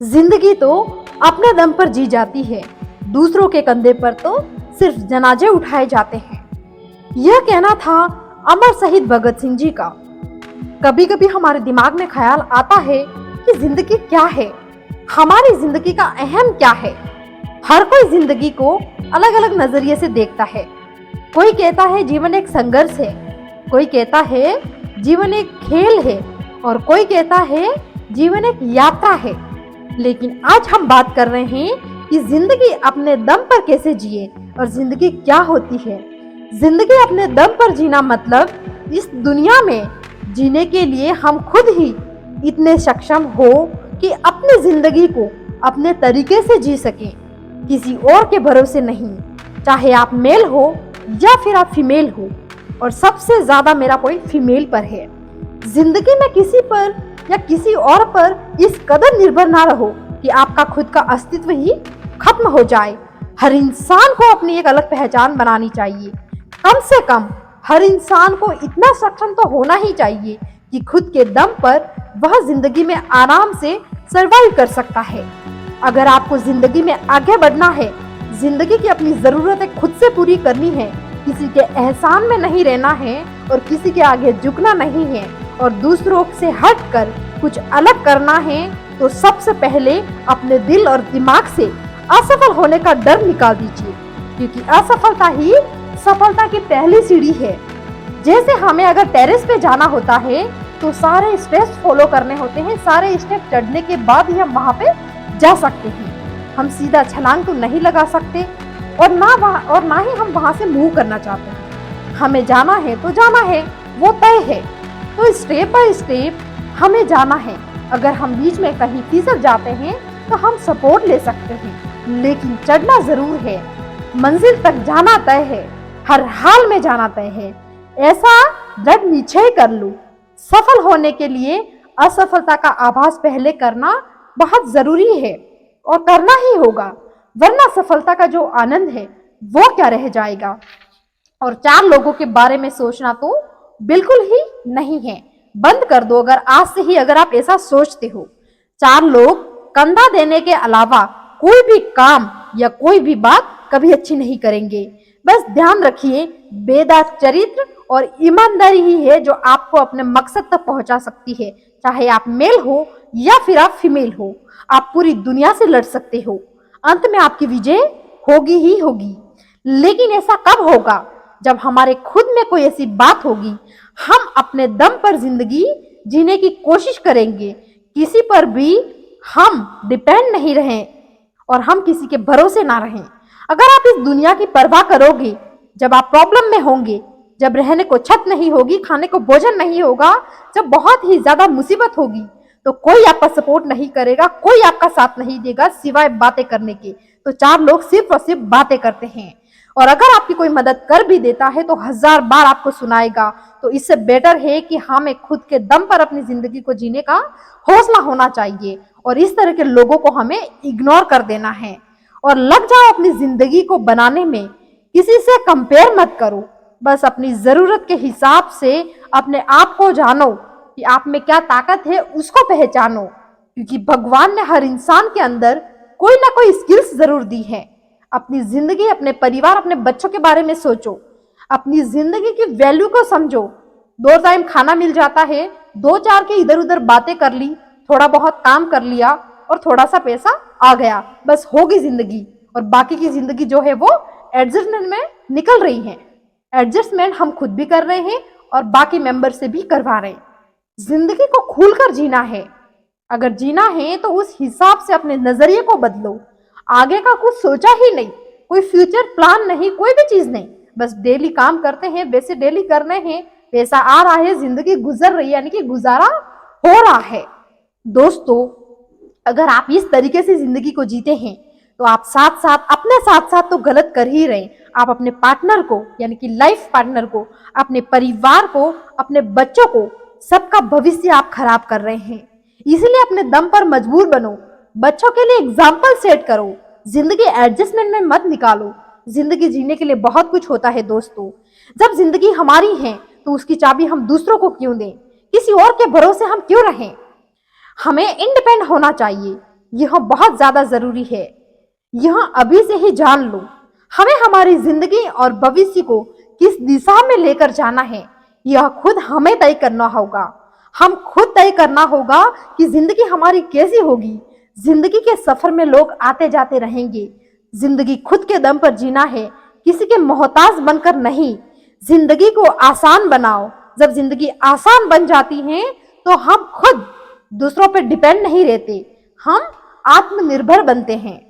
जिंदगी तो अपने दम पर जी जाती है, दूसरों के कंधे पर तो सिर्फ जनाजे उठाए जाते हैं। यह कहना था अमर शहीद भगत सिंह जी का। कभी कभी हमारे दिमाग में ख्याल आता है कि जिंदगी क्या है, हमारी जिंदगी का अहम क्या है। हर कोई जिंदगी को अलग अलग नजरिए से देखता है। कोई कहता है जीवन एक संघर्ष है, कोई कहता है जीवन एक खेल है, और कोई कहता है जीवन एक यात्रा है। लेकिन आज हम बात कर रहे हैं कि जिंदगी अपने दम पर कैसे जिए और जिंदगी क्या होती है। जिंदगी अपने दम पर जीना मतलब इस दुनिया में जीने के लिए हम खुद ही इतने सक्षम हो कि अपनी जिंदगी को अपने तरीके से जी सकें, किसी और के भरोसे नहीं। चाहे आप मेल हो या फिर आप फीमेल हो, और सबसे ज्यादा मेरा पॉइंट फीमेल पर है। जिंदगी में किसी पर या किसी और पर इस कदर निर्भर ना रहो कि आपका खुद का अस्तित्व ही खत्म हो जाए। हर इंसान को अपनी एक अलग पहचान बनानी चाहिए। कम से कम हर इंसान को इतना सक्षम तो होना ही चाहिए कि खुद के दम पर वह जिंदगी में आराम से सरवाइव कर सकता है। अगर आपको जिंदगी में आगे बढ़ना है, जिंदगी की अपनी जरूरतें खुद से पूरी करनी है, किसी के एहसान में नहीं रहना है और किसी के आगे झुकना नहीं है, और दूसरों से हटकर कुछ अलग करना है, तो सबसे पहले अपने दिल और दिमाग से असफल होने का डर निकाल दीजिए, क्योंकि असफलता ही सफलता की पहली सीढ़ी है। जैसे हमें अगर टेरेस पे जाना होता है तो सारे स्टेप्स फॉलो करने होते हैं, सारे स्टेप चढ़ने के बाद ही हम वहाँ पे जा सकते हैं। हम सीधा छलांग तो नहीं लगा सकते और ना ही हम वहाँ से मूव करना चाहते हैं। हमें जाना है तो जाना है, वो तय है। तो स्टेप बाय स्टेप हमें जाना है। अगर हम बीच में कहीं फिसल जाते हैं तो हम सपोर्ट ले सकते हैं, लेकिन चढ़ना जरूर है। मंजिल तक जाना तय है, हर हाल में जाना तय है। ऐसा दृढ़ निश्चय कर लो। सफल होने के लिए असफलता का आभास पहले करना बहुत जरूरी है, और करना ही होगा, वरना सफलता का जो आनंद है वो क्या रह जाएगा। और चार लोगों के बारे में सोचना तो बिल्कुल ही नहीं है। बंद कर दो अगर आज से ही अगर आप ऐसा सोचते हो। चार लोग कंधा देने के अलावा कोई भी काम या कोई भी बात कभी अच्छी नहीं करेंगे। बस ध्यान रखिए, बेदाग चरित्र और ईमानदारी ही है जो आपको अपने मकसद तक पहुंचा सकती है। चाहे आप मेल हो या फिर आप फीमेल हो, आप पूरी दुनिया से लड़ सकते हो, अंत में आपकी विजय होगी ही होगी। लेकिन ऐसा कब होगा? जब हमारे खुद में कोई ऐसी बात होगी, हम अपने दम पर जिंदगी जीने की कोशिश करेंगे, किसी पर भी हम डिपेंड नहीं रहें और हम किसी के भरोसे ना रहें। अगर आप इस दुनिया की परवाह करोगे, जब आप प्रॉब्लम में होंगे, जब रहने को छत नहीं होगी, खाने को भोजन नहीं होगा, जब बहुत ही ज्यादा मुसीबत होगी, तो कोई आपका सपोर्ट नहीं करेगा, कोई आपका साथ नहीं देगा सिवाय बातें करने के। तो चार लोग सिर्फ और सिर्फ बातें करते हैं, और अगर आपकी कोई मदद कर भी देता है तो 1000 बार आपको सुनाएगा। तो इससे बेटर है कि हमें खुद के दम पर अपनी जिंदगी को जीने का हौसला होना चाहिए, और इस तरह के लोगों को हमें इग्नोर कर देना है और लग जाओ अपनी जिंदगी को बनाने में। किसी से कंपेयर मत करो, बस अपनी जरूरत के हिसाब से अपने आप को जानो कि आप में क्या ताकत है, उसको पहचानो, क्योंकि भगवान ने हर इंसान के अंदर कोई ना कोई स्किल्स जरूर दी है। अपनी जिंदगी, अपने परिवार, अपने बच्चों के बारे में सोचो, अपनी जिंदगी की वैल्यू को समझो। 2 टाइम खाना मिल जाता है, 2-4 की इधर उधर बातें कर ली, थोड़ा बहुत काम कर लिया और थोड़ा सा पैसा आ गया, बस होगी जिंदगी। और बाकी की जिंदगी जो है वो एडजस्टमेंट में निकल रही है। एडजस्टमेंट हम खुद भी कर रहे हैं और बाकी मेंबर से भी करवा रहे हैं। जिंदगी को खुलकर जीना है। अगर जीना है तो उस हिसाब से अपने नजरिए को बदलो। आगे का कुछ सोचा ही नहीं, कोई फ्यूचर प्लान नहीं, कोई भी चीज नहीं, बस डेली काम करते हैं, वैसे डेली करने हैं, पैसा आ रहा है, जिंदगी गुजर रही है, यानी कि गुजारा हो रहा है। दोस्तों, अगर आप इस तरीके से जिंदगी को जीते हैं तो आप साथ साथ अपने साथ साथ तो गलत कर ही रहे। आप अपने पार्टनर को, यानी कि लाइफ पार्टनर को, अपने परिवार को, अपने बच्चों को, सबका भविष्य आप खराब कर रहे हैं। इसलिए अपने दम पर मजबूर बनो, बच्चों के लिए एग्जाम्पल सेट करो, जिंदगी एडजस्टमेंट में मत निकालो। जिंदगी जीने के लिए बहुत कुछ होता है दोस्तों। जब जिंदगी हमारी है तो उसकी चाबी हम दूसरों को क्यों दें, किसी और के भरोसे हम क्यों रहें। हमें इंडिपेंडेंट होना चाहिए, यह बहुत ज्यादा जरूरी है। यह अभी से ही जान लो। हमें हमारी जिंदगी और भविष्य को किस दिशा में लेकर जाना है, यह खुद हमें तय करना होगा। हम खुद तय करना होगा कि जिंदगी हमारी कैसी होगी। जिंदगी के सफर में लोग आते जाते रहेंगे। जिंदगी खुद के दम पर जीना है, किसी के मोहताज बनकर नहीं। जिंदगी को आसान बनाओ। जब जिंदगी आसान बन जाती है तो हम खुद दूसरों पर डिपेंड नहीं रहते, हम आत्मनिर्भर बनते हैं।